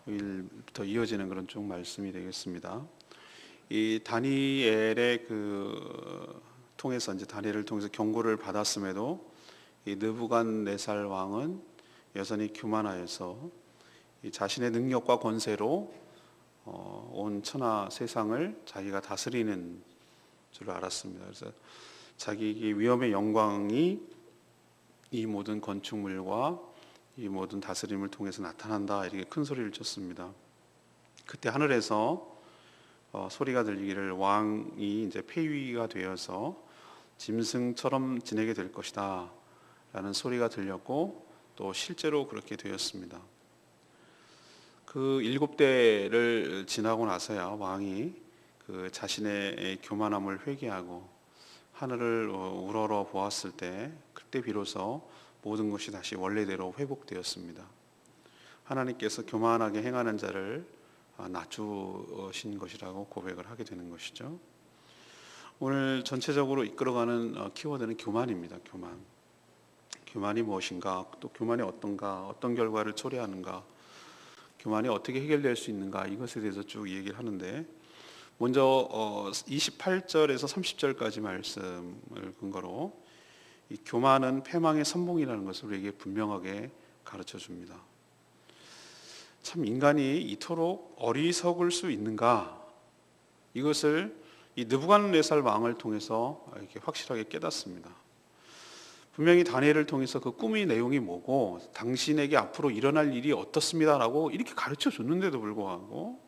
일부터 이어지는 그런 쭉 말씀이 되겠습니다. 이 다니엘의 통해서 이제 다니엘을 통해서 경고를 받았음에도 이 느부갓네살 왕은 여전히 교만하여서 이 자신의 능력과 권세로 온 천하 세상을 자기가 다스리는 줄 알았습니다. 그래서 자기 위엄의 영광이 이 모든 건축물과 이 모든 다스림을 통해서 나타난다, 이렇게 큰 소리를 쳤습니다. 그때 하늘에서 소리가 들리기를 왕이 이제 폐위가 되어서 짐승처럼 지내게 될 것이다 라는 소리가 들렸고, 또 실제로 그렇게 되었습니다. 그 7대를 지나고 나서야 왕이 그 자신의 교만함을 회개하고 하늘을 우러러 보았을 때, 그때 비로소 모든 것이 다시 원래대로 회복되었습니다. 하나님께서 교만하게 행하는 자를 낮추신 것이라고 고백을 하게 되는 것이죠. 오늘 전체적으로 이끌어가는 키워드는 교만입니다. 교만이 무엇인가, 또 교만이 어떤가, 어떤 결과를 초래하는가, 교만이 어떻게 해결될 수 있는가, 이것에 대해서 쭉 얘기를 하는데, 먼저 28절에서 30절까지 말씀을 근거로 이 교만은 패망의 선봉이라는 것을 우리에게 분명하게 가르쳐 줍니다. 참, 인간이 이토록 어리석을 수 있는가, 이것을 이 느부갓네살 왕을 통해서 이렇게 확실하게 깨닫습니다. 분명히 다니엘을 통해서 그 꿈의 내용이 뭐고 당신에게 앞으로 일어날 일이 어떻습니다라고 이렇게 가르쳐 줬는데도 불구하고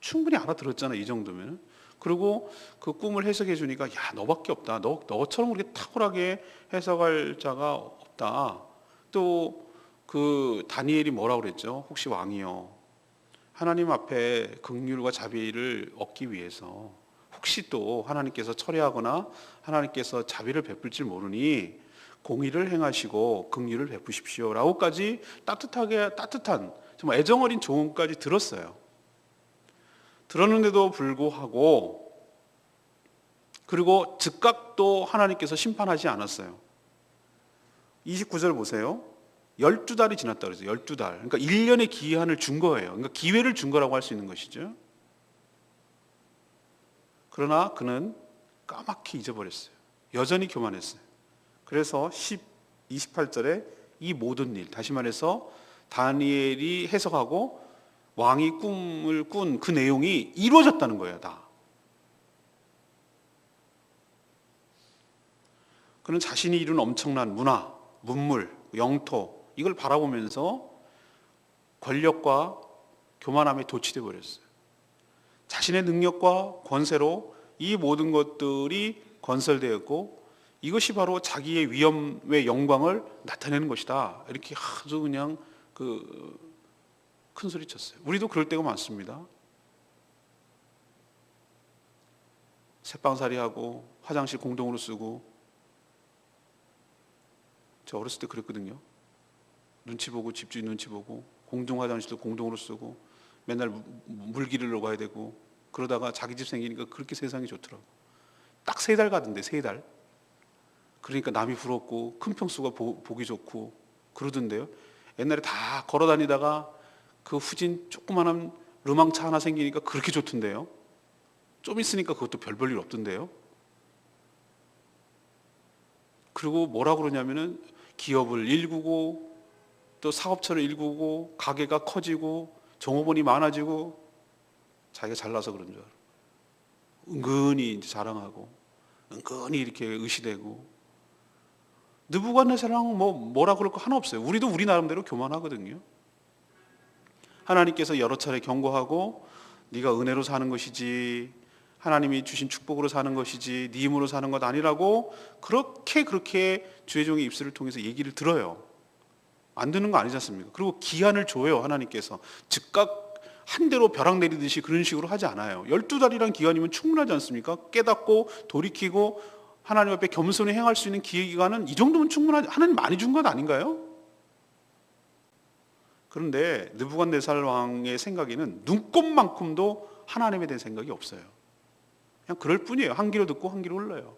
충분히 알아들었잖아요, 이 정도면. 그리고 그 꿈을 해석해 주니까, 야, 너밖에 없다, 너처럼 그렇게 탁월하게 해석할 자가 없다. 또 그 다니엘이 뭐라고 그랬죠? 혹시 왕이요, 하나님 앞에 긍휼과 자비를 얻기 위해서 혹시 또 하나님께서 철회하거나 하나님께서 자비를 베풀 줄 모르니 공의를 행하시고 긍휼을 베푸십시오 라고까지 따뜻한 정말 애정어린 조언까지 들었어요. 들었는데도 불구하고, 그리고 즉각 또 하나님께서 심판하지 않았어요. 29절 보세요. 12달이 지났다 그래서 12달. 그러니까 1년의 기한을 준 거예요. 그러니까 기회를 준 거라고 할 수 있는 것이죠. 그러나 그는 까맣게 잊어버렸어요. 여전히 교만했어요. 그래서 28절에 이 모든 일, 다시 말해서 다니엘이 해석하고 왕이 꿈을 꾼 그 내용이 이루어졌다는 거예요, 다. 그는 자신이 이룬 엄청난 문화, 문물, 영토, 이걸 바라보면서 권력과 교만함에 도취되어 버렸어요. 자신의 능력과 권세로 이 모든 것들이 건설되었고, 이것이 바로 자기의 위엄의 영광을 나타내는 것이다, 이렇게 아주 그냥 큰 소리 쳤어요. 우리도 그럴 때가 많습니다. 새빵살이하고 화장실 공동으로 쓰고, 저 어렸을 때 그랬거든요. 눈치 보고, 집주인 눈치 보고, 공동 화장실도 공동으로 쓰고, 맨날 물기를 넣어가야 되고, 그러다가 자기 집 생기니까 그렇게 세상이 좋더라고. 딱 3달 가던데, 3달. 그러니까 남이 부럽고 큰 평수가 보기 좋고 그러던데요. 옛날에 다 걸어 다니다가 그 후진 조그만한 르망차 하나 생기니까 그렇게 좋던데요. 좀 있으니까 그것도 별 볼 일 없던데요. 그리고 뭐라 그러냐면은 기업을 일구고 또 사업처를 일구고 가게가 커지고 종업원이 많아지고 자기가 잘나서 그런 줄 알아. 은근히 이제 자랑하고 은근히 이렇게 의시되고. 느부갓네살은 뭐라 그럴 거 하나 없어요. 우리도 우리 나름대로 교만하거든요. 하나님께서 여러 차례 경고하고, 네가 은혜로 사는 것이지, 하나님이 주신 축복으로 사는 것이지 네 힘으로 사는 것 아니라고 그렇게 주의 종의 입술을 통해서 얘기를 들어요. 안 듣는 거 아니지 않습니까? 그리고 기한을 줘요. 하나님께서 즉각 한 대로 벼락 내리듯이 그런 식으로 하지 않아요. 12달이란 기간이면 충분하지 않습니까? 깨닫고 돌이키고 하나님 앞에 겸손히 행할 수 있는 기간은 이 정도면 충분하지. 하나님 많이 준 것 아닌가요? 그런데 느부갓네살 왕의 생각에는 눈꼽만큼도 하나님에 대한 생각이 없어요. 그냥 그럴 뿐이에요. 한 귀로 듣고 한 귀로 흘러요.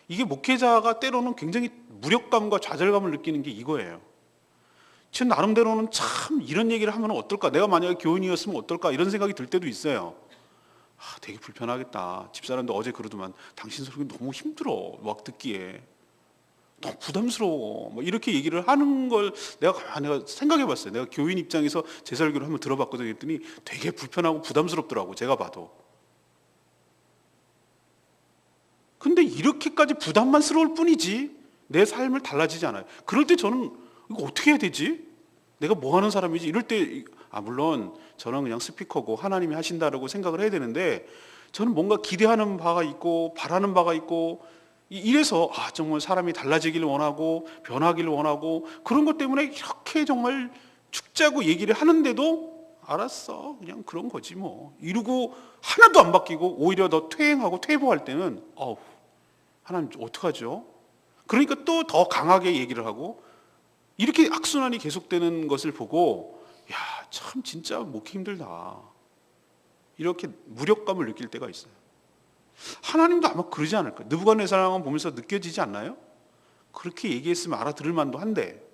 이게 목회자가 때로는 굉장히 무력감과 좌절감을 느끼는 게 이거예요. 제 나름대로는 참 이런 얘기를 하면 어떨까? 내가 만약에 교인이었으면 어떨까? 이런 생각이 들 때도 있어요. 되게 불편하겠다. 집사람도 어제 그러더만 당신 소리 너무 힘들어. 막 듣기에. 너무 부담스러워. 뭐 이렇게 얘기를 하는 걸 내가 생각해 봤어요. 내가 교인 입장에서 제 설교를 한번 들어봤거든요. 그랬더니 되게 불편하고 부담스럽더라고. 제가 봐도. 근데 이렇게까지 부담만스러울 뿐이지 내 삶을 달라지지 않아요. 그럴 때 저는 이거 어떻게 해야 되지? 내가 뭐 하는 사람이지? 이럴 때 물론 저는 그냥 스피커고 하나님이 하신다라고 생각을 해야 되는데 저는 뭔가 기대하는 바가 있고 바라는 바가 있고 이래서 정말 사람이 달라지기를 원하고 변하기를 원하고 그런 것 때문에 이렇게 정말 죽자고 얘기를 하는데도 알았어 그냥 그런 거지 뭐 이러고 하나도 안 바뀌고 오히려 더 퇴행하고 퇴보할 때는 하나님 어떡하죠? 그러니까 또 더 강하게 얘기를 하고 이렇게 악순환이 계속되는 것을 보고 참 진짜 먹기 힘들다 이렇게 무력감을 느낄 때가 있어요. 하나님도 아마 그러지 않을까? 느부갓네살을 보면서 느껴지지 않나요? 그렇게 얘기했으면 알아들을 만도 한데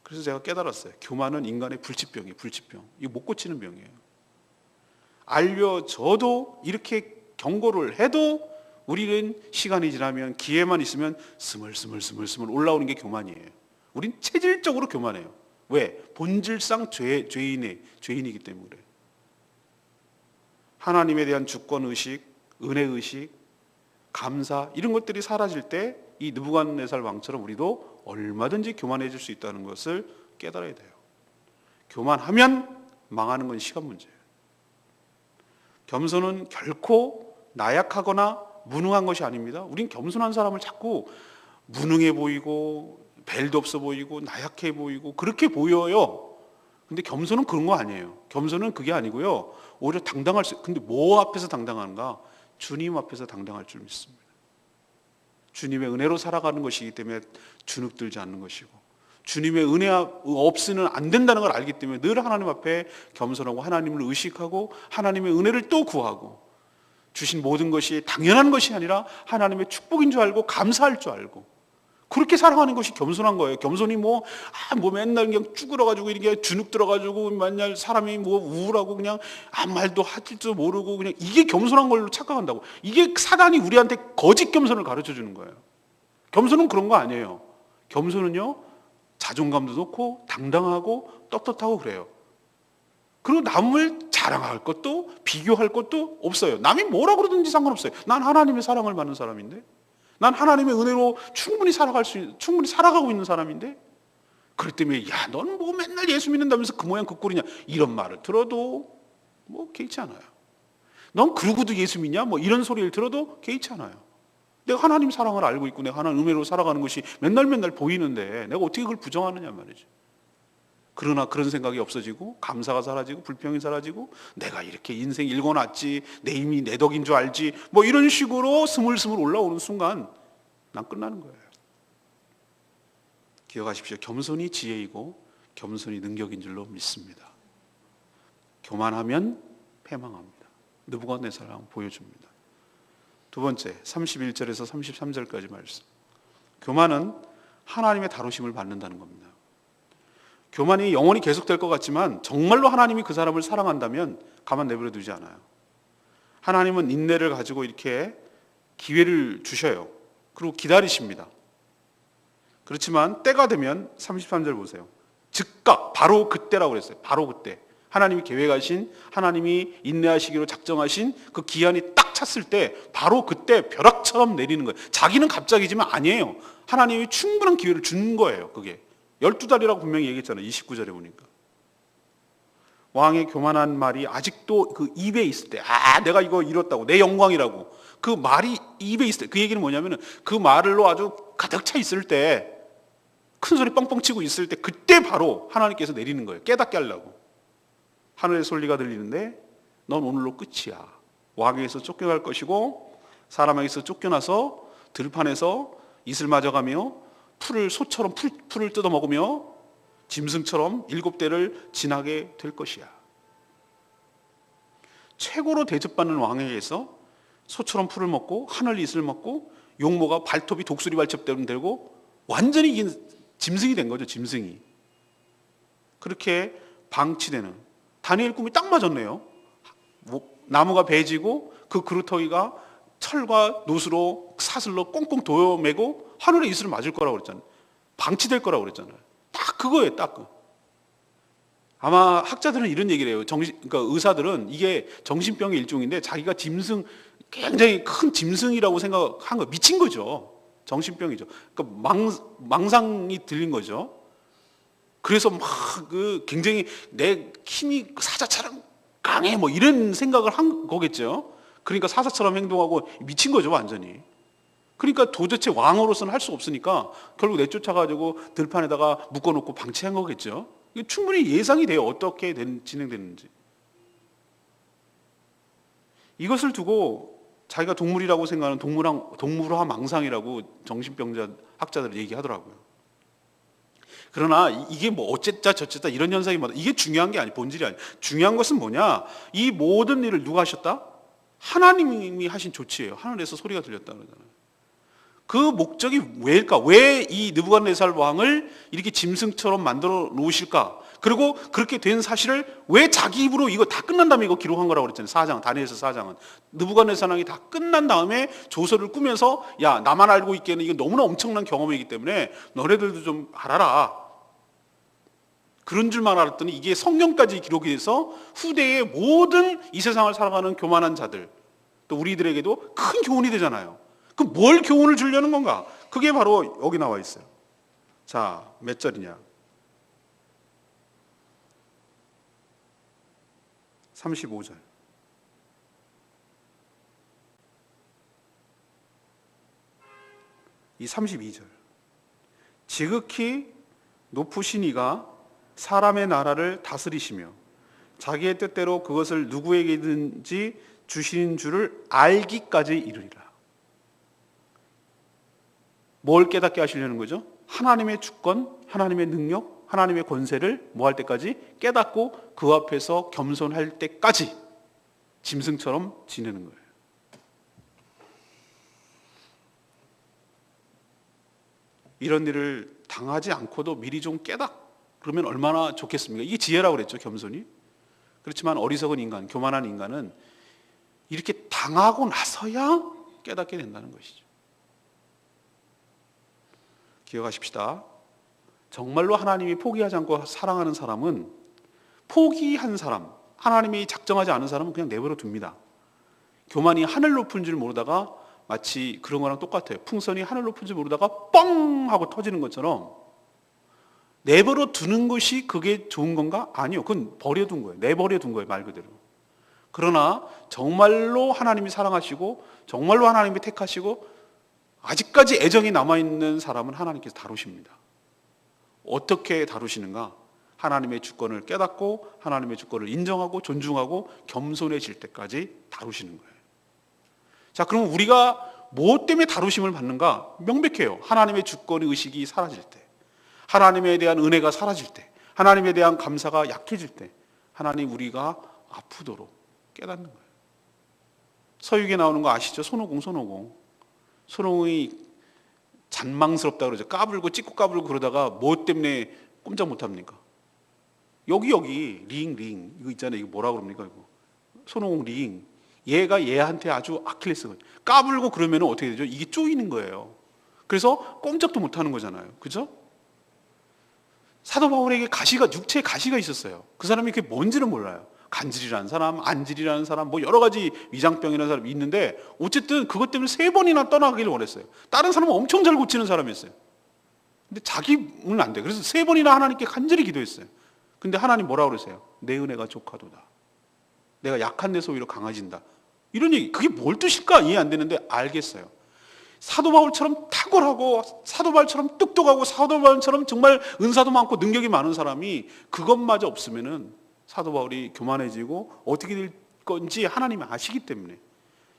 그래서 제가 깨달았어요. 교만은 인간의 불치병이에요. 불치병. 이거 못 고치는 병이에요. 알려져도 이렇게 경고를 해도 우리는 시간이 지나면 기회만 있으면 스물스물 올라오는 게 교만이에요. 우린 체질적으로 교만해요. 왜? 본질상 죄인이기 때문에 그래요. 하나님에 대한 주권의식, 은혜의식, 감사 이런 것들이 사라질 때 이 느부갓네살 왕처럼 우리도 얼마든지 교만해질 수 있다는 것을 깨달아야 돼요. 교만하면 망하는 건 시간 문제예요. 겸손은 결코 나약하거나 무능한 것이 아닙니다. 우린 겸손한 사람을 자꾸 무능해 보이고 벨도 없어 보이고 나약해 보이고 그렇게 보여요. 근데 겸손은 그런 거 아니에요. 겸손은 그게 아니고요. 오히려 근데 뭐 앞에서 당당한가? 주님 앞에서 당당할 줄 믿습니다. 주님의 은혜로 살아가는 것이기 때문에 주눅들지 않는 것이고 주님의 은혜 없이는 안 된다는 걸 알기 때문에 늘 하나님 앞에 겸손하고 하나님을 의식하고 하나님의 은혜를 또 구하고 주신 모든 것이 당연한 것이 아니라 하나님의 축복인 줄 알고 감사할 줄 알고 그렇게 살아가는 것이 겸손한 거예요. 겸손이 맨날 그냥 쭈그러가지고 이렇게 주눅 들어가지고 만약 사람이 우울하고 그냥 아무 말도 할 줄 모르고 그냥 이게 겸손한 걸로 착각한다고. 이게 사단이 우리한테 거짓 겸손을 가르쳐 주는 거예요. 겸손은 그런 거 아니에요. 겸손은요, 자존감도 놓고 당당하고 떳떳하고 그래요. 그리고 남을 자랑할 것도 비교할 것도 없어요. 남이 뭐라 그러든지 상관없어요. 난 하나님의 사랑을 받는 사람인데 난 하나님의 은혜로 충분히 살아가고 있는 사람인데 그렇기 때문에 넌 맨날 예수 믿는다면서 그 모양 그 꼴이냐 이런 말을 들어도 개의치 않아요. 넌 그러고도 예수 믿냐 이런 소리를 들어도 개의치 않아요. 내가 하나님 사랑을 알고 있고 내가 하나님 은혜로 살아가는 것이 맨날 보이는데 내가 어떻게 그걸 부정하느냐 말이죠. 그러나 그런 생각이 없어지고 감사가 사라지고 불평이 사라지고 내가 이렇게 인생 읽어놨지 내 힘이 내 덕인 줄 알지 이런 식으로 스물스물 올라오는 순간 난 끝나는 거예요. 기억하십시오. 겸손이 지혜이고 겸손이 능력인 줄로 믿습니다. 교만하면 패망합니다. 느부갓네살 보여줍니다. 두 번째 31절에서 33절까지 말씀. 교만은 하나님의 다루심을 받는다는 겁니다. 교만이 영원히 계속될 것 같지만 정말로 하나님이 그 사람을 사랑한다면 가만 내버려 두지 않아요. 하나님은 인내를 가지고 이렇게 기회를 주셔요. 그리고 기다리십니다. 그렇지만 때가 되면 33절 보세요. 즉각 바로 그때라고 그랬어요. 바로 그때. 하나님이 계획하신 하나님이 인내하시기로 작정하신 그 기한이 딱 찼을 때 바로 그때 벼락처럼 내리는 거예요. 자기는 갑자기지만 아니에요. 하나님이 충분한 기회를 준 거예요. 그게 12달이라고 분명히 얘기했잖아요. 29절에 보니까. 왕의 교만한 말이 아직도 그 입에 있을 때 내가 이거 이뤘다고 내 영광이라고 그 말이 입에 있을 때 그 얘기는 뭐냐면은 그 말로 아주 가득 차 있을 때 큰 소리 뻥뻥 치고 있을 때 그때 바로 하나님께서 내리는 거예요. 깨닫게 하려고. 하늘의 소리가 들리는데 넌 오늘로 끝이야. 왕에게서 쫓겨갈 것이고 사람에게서 쫓겨나서 들판에서 이슬 맞아가며 소처럼 풀을 뜯어먹으며 짐승처럼 7대를 지나게 될 것이야. 최고로 대접받는 왕에게서 소처럼 풀을 먹고 하늘 이슬 먹고 용모가 발톱이 독수리 발톱대로 되고 완전히 이긴 짐승이 된 거죠. 짐승이. 그렇게 방치되는 다니엘 꿈이 딱 맞았네요. 나무가 베지고 그 그루터기가 철과 노수로 사슬로 꽁꽁 도여매고 하늘의 이슬을 맞을 거라고 그랬잖아요. 방치될 거라고 그랬잖아요. 딱 그거예요. 딱 그. 아마 학자들은 이런 얘기를 해요. 그러니까 의사들은 이게 정신병의 일종인데 자기가 짐승, 굉장히 큰 짐승이라고 생각한 거 미친 거죠. 정신병이죠. 그러니까 망상이 들린 거죠. 그래서 막 그 굉장히 내 힘이 사자처럼 강해 뭐 이런 생각을 한 거겠죠. 그러니까 사자처럼 행동하고 미친 거죠, 완전히. 그러니까 도대체 왕으로서는 할 수 없으니까 결국 내쫓아가지고 들판에다가 묶어놓고 방치한 거겠죠. 이게 충분히 예상이 돼요. 어떻게 진행되는지. 이것을 두고 자기가 동물이라고 생각하는 동물화 망상이라고 정신병자 학자들이 얘기하더라고요. 그러나 이게 뭐 어쨌다 저쨌다 이런 현상이 많아. 이게 중요한 게 아니, 본질이 아니. 중요한 것은 뭐냐? 이 모든 일을 누가 하셨다? 하나님이 하신 조치예요. 하늘에서 소리가 들렸다 그러잖아요. 그 목적이 왜일까? 왜 이 느부갓네살 왕을 이렇게 짐승처럼 만들어 놓으실까? 그리고 그렇게 된 사실을 왜 자기 입으로 이거 다 끝난 다음에 이거 기록한 거라고 그랬잖아요. 4장, 다니엘서 4장은. 느부갓네살 왕이 다 끝난 다음에 조서를 꾸면서 야, 나만 알고 있기에는 이거 너무나 엄청난 경험이기 때문에 너네들도 좀 알아라. 그런 줄만 알았더니 이게 성경까지 기록이 돼서 후대의 모든 이 세상을 살아가는 교만한 자들, 또 우리들에게도 큰 교훈이 되잖아요. 그럼 뭘 교훈을 주려는 건가? 그게 바로 여기 나와 있어요. 자, 몇 절이냐? 35절. 이 32절. 지극히 높으신 이가 사람의 나라를 다스리시며 자기의 뜻대로 그것을 누구에게든지 주시는 줄을 알기까지 이르리라. 뭘 깨닫게 하시려는 거죠? 하나님의 주권, 하나님의 능력, 하나님의 권세를 뭐 할 때까지? 깨닫고 그 앞에서 겸손할 때까지 짐승처럼 지내는 거예요. 이런 일을 당하지 않고도 미리 좀 그러면 얼마나 좋겠습니까? 이게 지혜라고 그랬죠, 겸손이. 그렇지만 어리석은 인간, 교만한 인간은 이렇게 당하고 나서야 깨닫게 된다는 것이죠. 기억하십시다. 정말로 하나님이 포기하지 않고 사랑하는 사람은, 포기한 사람, 하나님이 작정하지 않은 사람은 그냥 내버려 둡니다. 교만이 하늘 높은 줄 모르다가 마치 그런 거랑 똑같아요. 풍선이 하늘 높은 줄 모르다가 뻥 하고 터지는 것처럼 내버려 두는 것이 그게 좋은 건가? 아니요. 그건 버려둔 거예요. 내버려 둔 거예요, 말 그대로. 그러나 정말로 하나님이 사랑하시고 정말로 하나님이 택하시고 아직까지 애정이 남아있는 사람은 하나님께서 다루십니다. 어떻게 다루시는가? 하나님의 주권을 깨닫고 하나님의 주권을 인정하고 존중하고 겸손해질 때까지 다루시는 거예요. 자, 그럼 우리가 무엇 때문에 다루심을 받는가? 명백해요. 하나님의 주권의 의식이 사라질 때, 하나님에 대한 은혜가 사라질 때, 하나님에 대한 감사가 약해질 때, 하나님 우리가 아프도록 깨닫는 거예요. 서유기에 나오는 거 아시죠? 손오공. 손오공이 잔망스럽다 그러죠. 까불고 찍고 까불고 그러다가 뭐 때문에 꼼짝 못합니까? 여기 링 이거 있잖아요. 이거 뭐라 그럽니까? 이거 손오공 링. 얘가 얘한테 아주 아킬레스건. 까불고 그러면 어떻게 되죠? 이게 쪼이는 거예요. 그래서 꼼짝도 못하는 거잖아요. 그죠? 사도 바울에게 육체에 가시가 있었어요. 그 사람이 그게 뭔지는 몰라요. 간질이라는 사람, 안질이라는 사람, 뭐 여러 가지 위장병이라는 사람이 있는데 어쨌든 그것 때문에 3번이나 떠나가기를 원했어요. 다른 사람은 엄청 잘 고치는 사람이었어요. 근데 자기는 안 돼. 그래서 3번이나 하나님께 간절히 기도했어요. 근데 하나님 뭐라고 그러세요? 내 은혜가 족하도다. 내가 약한 데서 오히려 강해진다. 이런 얘기, 그게 뭘 뜻일까? 이해 안 되는데 알겠어요. 사도 바울처럼 탁월하고 사도 바울처럼 똑똑하고 사도 바울처럼 정말 은사도 많고 능력이 많은 사람이 그것마저 없으면은 사도 바울이 교만해지고 어떻게 될 건지 하나님이 아시기 때문에,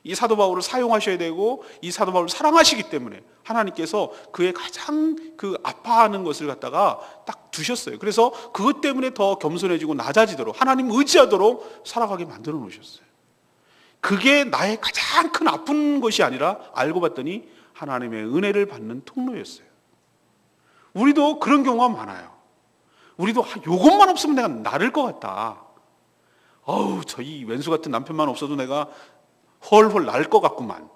이 사도 바울을 사용하셔야 되고 이 사도 바울을 사랑하시기 때문에 하나님께서 그의 가장 그 아파하는 것을 갖다가 딱 두셨어요. 그래서 그것 때문에 더 겸손해지고 낮아지도록, 하나님 의지하도록 살아가게 만들어 놓으셨어요. 그게 나의 가장 큰 아픈 것이 아니라 알고 봤더니 하나님의 은혜를 받는 통로였어요. 우리도 그런 경우가 많아요. 우리도 요것만 없으면 내가 나를 것 같다. 어우, 저 이 왼수 같은 남편만 없어도 내가 헐헐 날 것 같구만.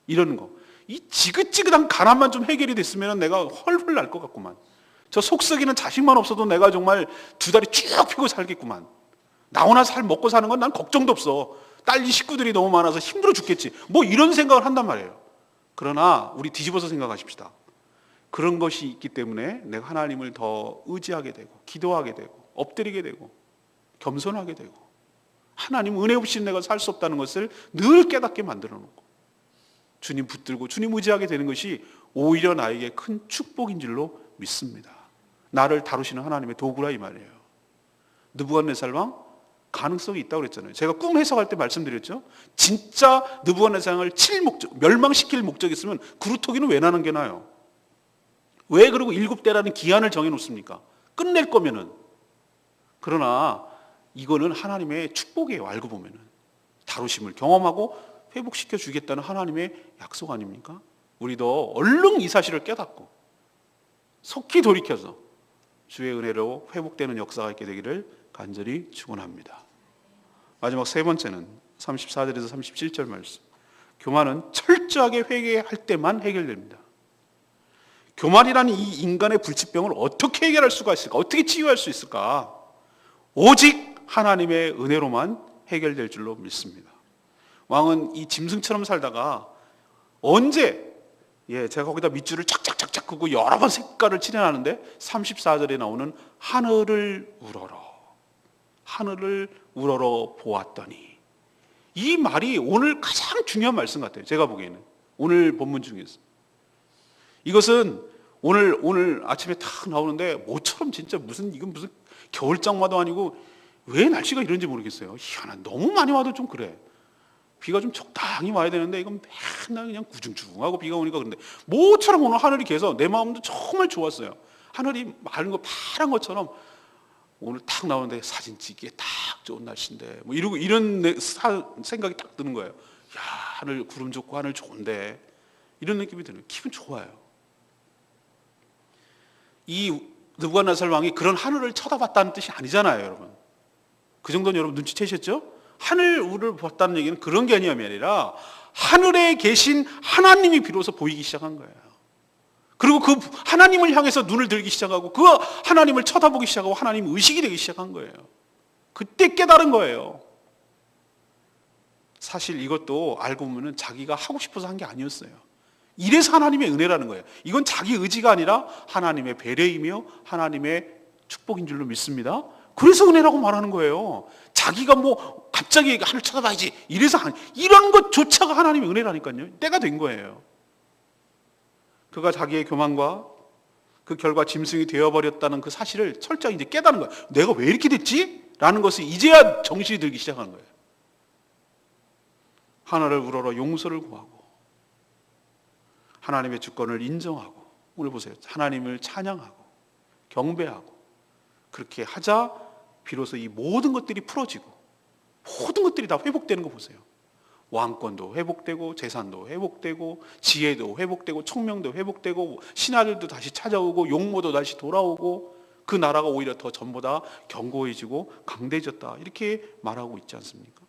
이러는 거. 이 지긋지긋한 가난만 좀 해결이 됐으면 내가 헐헐 날 것 같구만. 저 속썩이는 자식만 없어도 내가 정말 두 다리 쭉 펴고 살겠구만. 나오나 살 먹고 사는 건 난 걱정도 없어. 딸리 식구들이 너무 많아서 힘들어 죽겠지. 뭐 이런 생각을 한단 말이에요. 그러나 우리 뒤집어서 생각하십시다. 그런 것이 있기 때문에 내가 하나님을 더 의지하게 되고 기도하게 되고 엎드리게 되고 겸손하게 되고 하나님 은혜 없이 내가 살 수 없다는 것을 늘 깨닫게 만들어 놓고 주님 붙들고 주님 의지하게 되는 것이 오히려 나에게 큰 축복인 줄로 믿습니다. 나를 다루시는 하나님의 도구라 이 말이에요. 느부갓네살 왕 가능성이 있다고 그랬잖아요. 제가 꿈 해석할 때 말씀드렸죠. 진짜 느부갓네살 왕을 멸망시킬 목적이 있으면 그루터기는 왜 나는 게 나요? 왜 그리고 7대라는 기한을 정해놓습니까? 끝낼 거면은. 그러나 이거는 하나님의 축복이에요. 알고 보면은 다루심을 경험하고 회복시켜 주겠다는 하나님의 약속 아닙니까? 우리도 얼른 이 사실을 깨닫고 속히 돌이켜서 주의 은혜로 회복되는 역사가 있게 되기를 간절히 축원합니다. 마지막 세 번째는 34절에서 37절 말씀. 교만은 철저하게 회개할 때만 해결됩니다. 교만이라는 이 인간의 불치병을 어떻게 해결할 수가 있을까? 어떻게 치유할 수 있을까? 오직 하나님의 은혜로만 해결될 줄로 믿습니다. 왕은 이 짐승처럼 살다가 언제 제가 거기다 밑줄을 착착착착 긋고 여러 번 색깔을 칠해놨는데 34절에 나오는 하늘을 우러러 보았더니 이 말이 오늘 가장 중요한 말씀 같아요. 제가 보기에는 오늘 본문 중에서 이것은 오늘 아침에 탁 나오는데 모처럼 진짜 이건 무슨 겨울장마도 아니고 왜 날씨가 이런지 모르겠어요. 희한한 너무 많이 와도 좀 그래. 비가 좀 적당히 와야 되는데 이건 맨날 그냥 구중충하고 비가 오니까 그런데 모처럼 오늘 하늘이 개서 내 마음도 정말 좋았어요. 하늘이 맑은 거 파란 것처럼 오늘 탁 나오는데 사진 찍기에 딱 좋은 날씨인데 뭐 이러고 이런 생각이 딱 드는 거예요. 야, 하늘 구름 좋고 하늘 좋은데 이런 느낌이 드는 거예요. 기분 좋아요. 이 느부갓네살 왕이 그런 하늘을 쳐다봤다는 뜻이 아니잖아요, 여러분. 그 정도는 여러분 눈치채셨죠? 하늘을 봤다는 얘기는 그런 개념이 아니라 하늘에 계신 하나님이 비로소 보이기 시작한 거예요. 그리고 그 하나님을 향해서 눈을 들기 시작하고 그 하나님을 쳐다보기 시작하고 하나님 의식이 되기 시작한 거예요. 그때 깨달은 거예요. 사실 이것도 알고 보면 자기가 하고 싶어서 한 게 아니었어요. 이래서 하나님의 은혜라는 거예요. 이건 자기 의지가 아니라 하나님의 배려이며 하나님의 축복인 줄로 믿습니다. 그래서 은혜라고 말하는 거예요. 자기가 뭐 갑자기 하늘 쳐다봐야지 이래서 이런 것조차가 하나님의 은혜라니까요. 때가 된 거예요. 그가 자기의 교만과 그 결과 짐승이 되어버렸다는 그 사실을 철저히 이제 깨달은 거예요. 내가 왜 이렇게 됐지? 라는 것을 이제야 정신이 들기 시작한 거예요. 하늘을 우러러 용서를 구하고 하나님의 주권을 인정하고 오늘 보세요. 하나님을 찬양하고 경배하고 그렇게 하자 비로소 이 모든 것들이 풀어지고 모든 것들이 다 회복되는 거 보세요. 왕권도 회복되고 재산도 회복되고 지혜도 회복되고 총명도 회복되고 신하들도 다시 찾아오고 용모도 다시 돌아오고 그 나라가 오히려 더 전보다 견고해지고 강대해졌다 이렇게 말하고 있지 않습니까?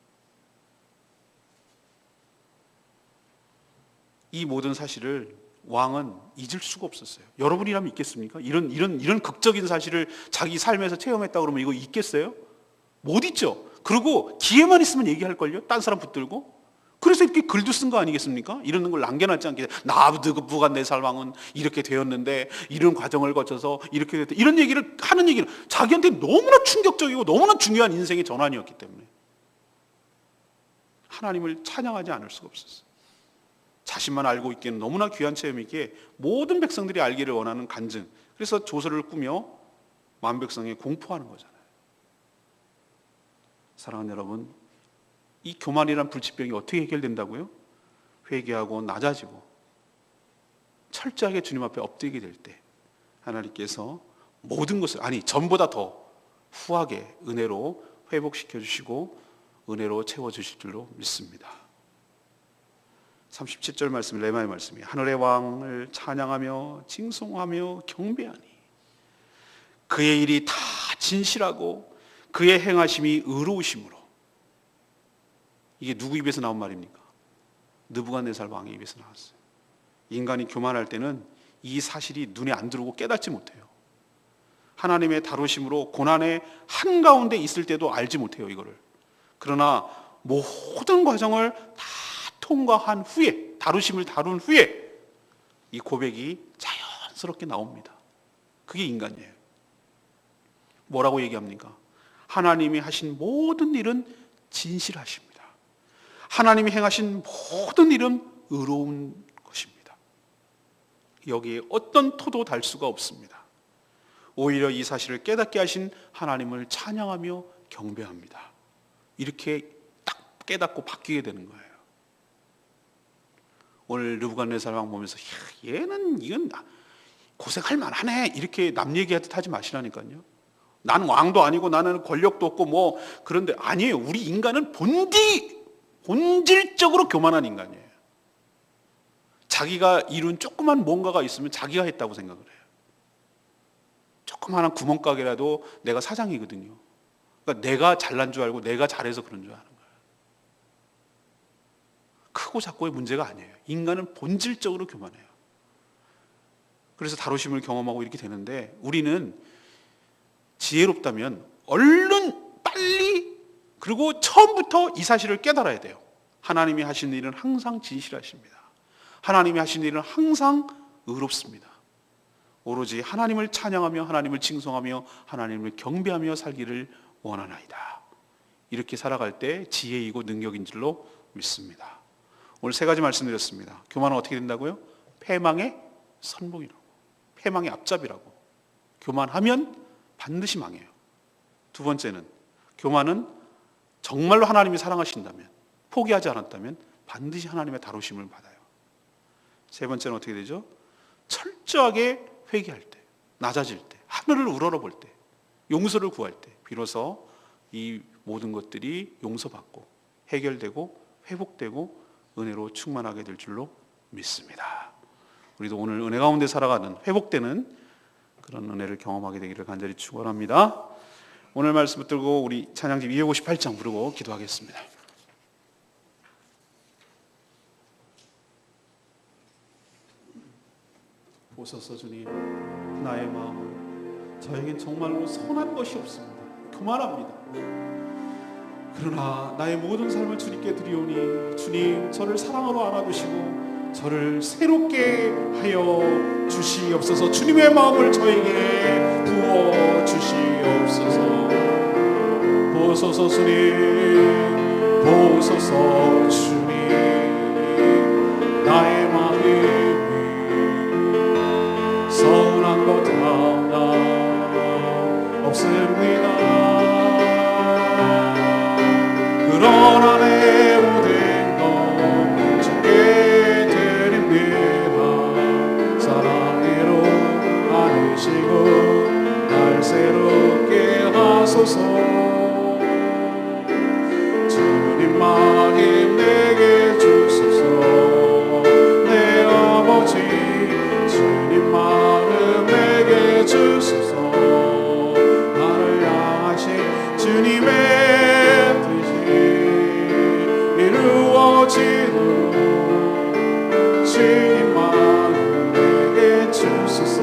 이 모든 사실을 왕은 잊을 수가 없었어요. 여러분이라면 있겠습니까? 이런 극적인 사실을 자기 삶에서 체험했다 그러면 이거 있겠어요? 못 잊죠. 그리고 기회만 있으면 얘기할걸요? 딴 사람 붙들고. 그래서 이렇게 글도 쓴 거 아니겠습니까? 이런 걸 남겨놨지 않게 느부갓네살 왕은 이렇게 되었는데 이런 과정을 거쳐서 이렇게 됐다. 이런 얘기를 하는 얘기는 자기한테 너무나 충격적이고 너무나 중요한 인생의 전환이었기 때문에 하나님을 찬양하지 않을 수가 없었어요. 자신만 알고 있기에는 너무나 귀한 체험이기에 모든 백성들이 알기를 원하는 간증. 그래서 조서를 꾸며 만백성에 공포하는 거잖아요. 사랑하는 여러분, 이 교만이란 불치병이 어떻게 해결된다고요? 회개하고 낮아지고 철저하게 주님 앞에 엎드리게 될 때 하나님께서 모든 것을 전보다 더 후하게 은혜로 회복시켜 주시고 은혜로 채워 주실 줄로 믿습니다. 37절 말씀, 레마의 말씀이 하늘의 왕을 찬양하며 징송하며 경배하니 그의 일이 다 진실하고 그의 행하심이 의로우심으로. 이게 누구 입에서 나온 말입니까? 느부갓네살 왕의 입에서 나왔어요. 인간이 교만할 때는 이 사실이 눈에 안 들어오고 깨닫지 못해요. 하나님의 다루심으로 고난의 한가운데 있을 때도 알지 못해요, 이거를. 그러나 모든 과정을 다 통과한 후에, 다루심을 다룬 후에 이 고백이 자연스럽게 나옵니다. 그게 인간이에요. 뭐라고 얘기합니까? 하나님이 하신 모든 일은 진실하십니다. 하나님이 행하신 모든 일은 의로운 것입니다. 여기에 어떤 토도 달 수가 없습니다. 오히려 이 사실을 깨닫게 하신 하나님을 찬양하며 경배합니다. 이렇게 딱 깨닫고 바뀌게 되는 거예요. 오늘 느부갓네살 왕 보면서 얘는 이건 고생할 만하네 이렇게 남 얘기하듯 하지 마시라니까요. 나는 왕도 아니고 나는 권력도 없고 뭐 그런데 아니에요. 우리 인간은 본질적으로 교만한 인간이에요. 자기가 이룬 조그만 뭔가가 있으면 자기가 했다고 생각을 해요. 조그마한 구멍가게라도 내가 사장이거든요. 그러니까 내가 잘난 줄 알고 내가 잘해서 그런 줄 아는 거예요. 크고 작고의 문제가 아니에요. 인간은 본질적으로 교만해요. 그래서 다루심을 경험하고 이렇게 되는데 우리는 지혜롭다면 얼른 빨리 그리고 처음부터 이 사실을 깨달아야 돼요. 하나님이 하시는 일은 항상 진실하십니다. 하나님이 하시는 일은 항상 의롭습니다. 오로지 하나님을 찬양하며 하나님을 칭송하며 하나님을 경배하며 살기를 원하나이다. 이렇게 살아갈 때 지혜이고 능력인 줄로 믿습니다. 오늘 세 가지 말씀드렸습니다. 교만은 어떻게 된다고요? 패망의 선봉이라고, 패망의 앞잡이라고. 교만하면 반드시 망해요. 두 번째는 교만은 정말로 하나님이 사랑하신다면, 포기하지 않았다면 반드시 하나님의 다루심을 받아요. 세 번째는 어떻게 되죠? 철저하게 회개할 때, 낮아질 때, 하늘을 우러러볼 때, 용서를 구할 때 비로소 이 모든 것들이 용서받고 해결되고 회복되고 은혜로 충만하게 될 줄로 믿습니다. 우리도 오늘 은혜 가운데 살아가는 회복되는 그런 은혜를 경험하게 되기를 간절히 축원합니다. 오늘 말씀 붙들고 우리 찬양집 258장 부르고 기도하겠습니다. 보소서 주님, 나의 마음은 저에겐 정말로 선한 것이 없습니다. 교만합니다. 그러나 나의 모든 삶을 주님께 드리오니 주님 저를 사랑으로 안아주시고 저를 새롭게 하여 주시옵소서. 주님의 마음을 저에게 부어주시옵소서. 보소서 주님, 보소서 주님, 나의 마음이 서운한 것 하나 없습니다. 그러나 내 모든 것 주께 드립니다. 사랑으로 안으시고 날 새롭게 하소서. 주님 마음 내게 주소서. 내 아버지 주님 마음 내게 주소서. 나를 향하신 주님의 이루어지도록 주님 마음 내게 주소서.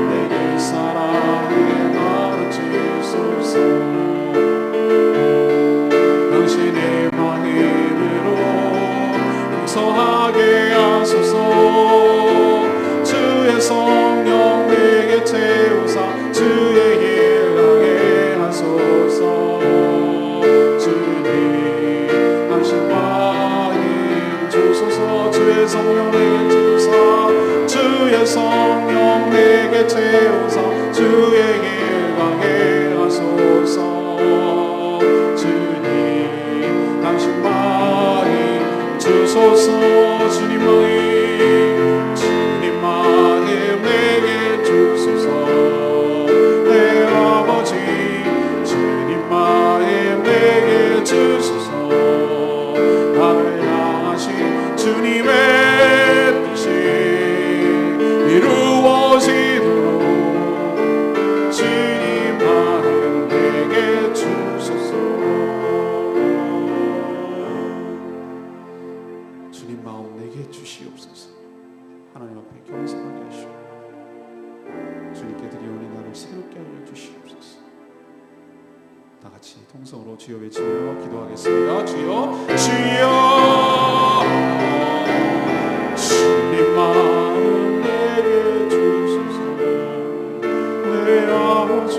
내게 사랑의 나를 주소서. 당신의 마음으로 용서하게 하소서. 주의 성령 내게 채우사 주의 일 하게 하소서. 주의 성령 내게 채우사 주의 성령 내게 채우사 주의 길 가게 하소서. 주님 당신 마음 주소서. 주님 마음 내게 주소서. 내 아버지 주님 마음 내게 주소서. 다 같이 통성으로 주여 외치며 기도하겠습니다. 주여, 주여, 주님 마음 내게 주소서. 내 아버지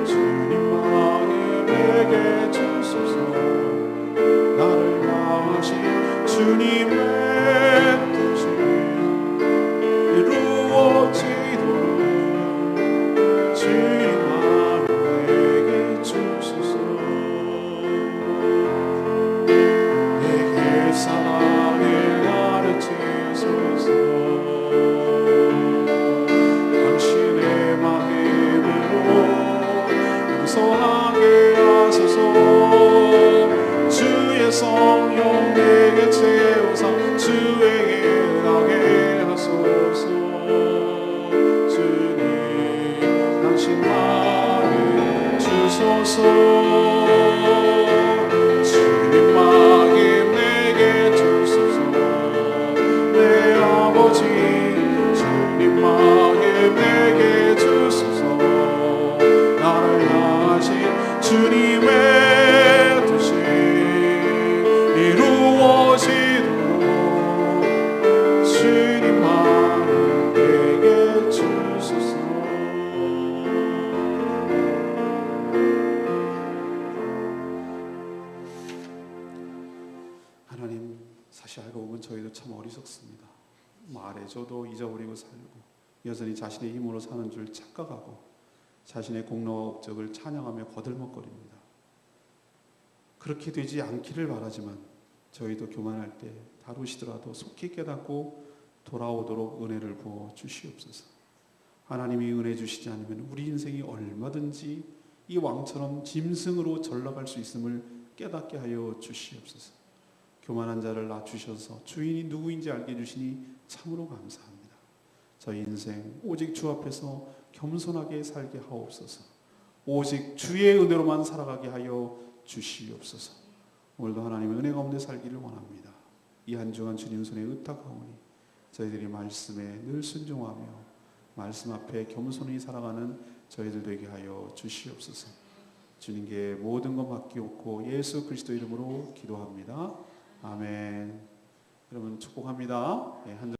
주님 마음 내게 주소서. 나를 향하신 주님의 뜻이 이루어지도록 주님 마음 내게 주소서. 내게 사랑을 가르치소서. 당신의 마음으로 용서하게 하소서. 주의 성령 내게 채우사 주에게 나게 하소서. 주님 당신 마음 주소서. 주님 마음 내게 주소서. 내 아버지 주님 마음 내게 주소서. 나를 향하신 주님의 뜻이 이루어지도록 주님 마음 내게 주소서. 하나님, 사실 알고 보면 저희도 참 어리석습니다. 말해줘도 잊어버리고 살고 여전히 자신의 힘으로 사는 줄 착각하고 자신의 공로와 업적을 찬양하며 거들먹거립니다. 그렇게 되지 않기를 바라지만 저희도 교만할 때 다루시더라도 속히 깨닫고 돌아오도록 은혜를 부어 주시옵소서. 하나님이 은혜 주시지 않으면 우리 인생이 얼마든지 이 왕처럼 짐승으로 전락할 수 있음을 깨닫게 하여 주시옵소서. 교만한 자를 낮추셔서 주인이 누구인지 알게 해주시니 참으로 감사합니다. 저희 인생 오직 주 앞에서 겸손하게 살게 하옵소서. 오직 주의 은혜로만 살아가게 하여 주시옵소서. 오늘도 하나님의 은혜 가운데 살기를 원합니다. 이 한 주간 주님 손에 의탁하오니 저희들이 말씀에 늘 순종하며 말씀 앞에 겸손히 살아가는 저희들 되게 하여 주시옵소서. 주님께 모든 것 맡기옵고 예수 그리스도 이름으로 기도합니다. 아멘. 여러분 축복합니다. 한